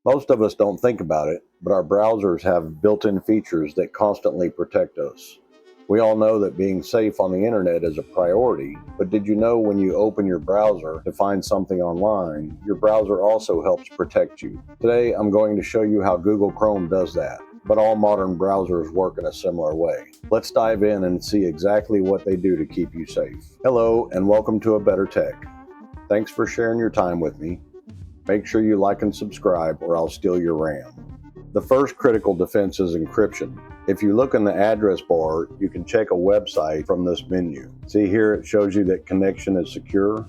Most of us don't think about it, but our browsers have built-in features that constantly protect us. We all know that being safe on the internet is a priority, but did you know when you open your browser to find something online, your browser also helps protect you? Today, I'm going to show you how Google Chrome does that, but all modern browsers work in a similar way. Let's dive in and see exactly what they do to keep you safe. Hello, and welcome to A Better Tech. Thanks for sharing your time with me. Make sure you like and subscribe or I'll steal your RAM. The first critical defense is encryption. If you look in the address bar, you can check a website from this menu. See here, it shows you that connection is secure.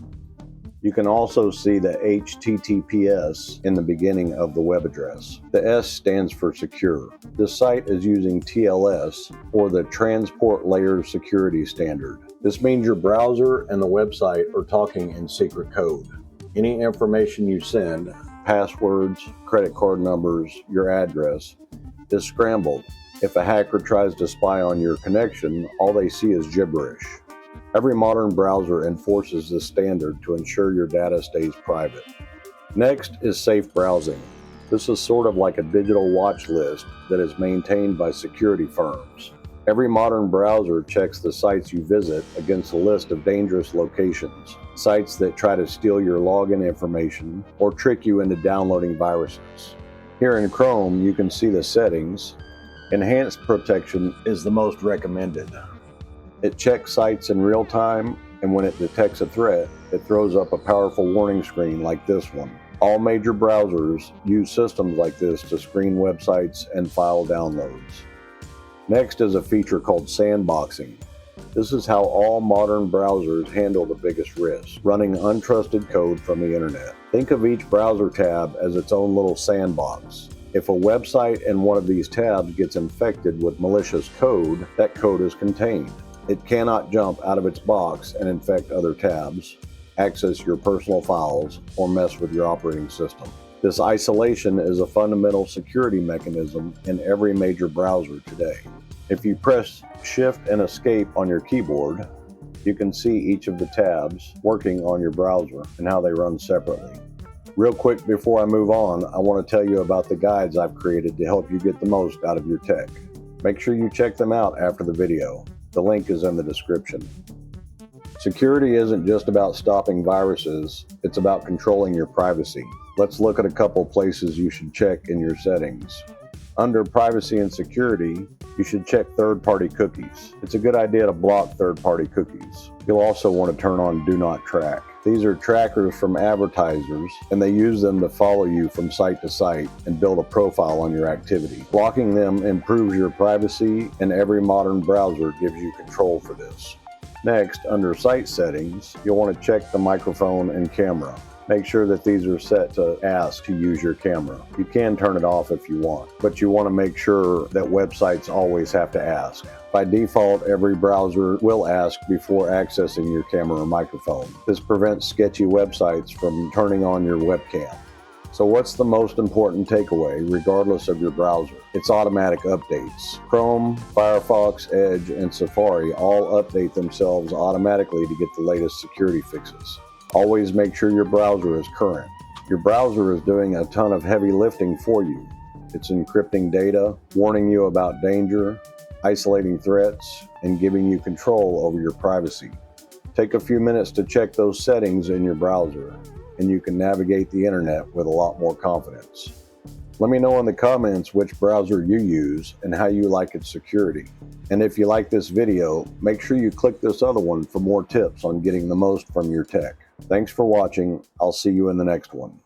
You can also see the HTTPS in the beginning of the web address. The S stands for secure. This site is using TLS, or the Transport Layer Security Standard. This means your browser and the website are talking in secret code. Any information you send, passwords, credit card numbers, your address, is scrambled. If a hacker tries to spy on your connection, all they see is gibberish. Every modern browser enforces this standard to ensure your data stays private. Next is safe browsing. This is sort of like a digital watch list that is maintained by security firms. Every modern browser checks the sites you visit against a list of dangerous locations, sites that try to steal your login information or trick you into downloading viruses. Here in Chrome, you can see the settings. Enhanced protection is the most recommended. It checks sites in real time, and when it detects a threat, it throws up a powerful warning screen like this one. All major browsers use systems like this to screen websites and file downloads. Next is a feature called Sandboxing. This is how all modern browsers handle the biggest risks, running untrusted code from the internet. Think of each browser tab as its own little sandbox. If a website in one of these tabs gets infected with malicious code, that code is contained. It cannot jump out of its box and infect other tabs, access your personal files, or mess with your operating system. This isolation is a fundamental security mechanism in every major browser today. If you press Shift and Escape on your keyboard, you can see each of the tabs working on your browser and how they run separately. Real quick before I move on, I want to tell you about the guides I've created to help you get the most out of your tech. Make sure you check them out after the video. The link is in the description. Security isn't just about stopping viruses, it's about controlling your privacy. Let's look at a couple places you should check in your settings. Under Privacy and Security, you should check third-party cookies. It's a good idea to block third-party cookies. You'll also want to turn on Do Not Track. These are trackers from advertisers, and they use them to follow you from site to site and build a profile on your activity. Blocking them improves your privacy, and every modern browser gives you control for this. Next, under Site Settings, you'll want to check the microphone and camera. Make sure that these are set to ask to use your camera. You can turn it off if you want, but you want to make sure that websites always have to ask. By default, every browser will ask before accessing your camera or microphone. This prevents sketchy websites from turning on your webcam. So what's the most important takeaway, regardless of your browser? It's automatic updates. Chrome, Firefox, Edge, and Safari all update themselves automatically to get the latest security fixes. Always make sure your browser is current. Your browser is doing a ton of heavy lifting for you. It's encrypting data, warning you about danger, isolating threats, and giving you control over your privacy. Take a few minutes to check those settings in your browser, and you can navigate the internet with a lot more confidence. Let me know in the comments which browser you use and how you like its security. And if you like this video, make sure you click this other one for more tips on getting the most from your tech. Thanks for watching. I'll see you in the next one.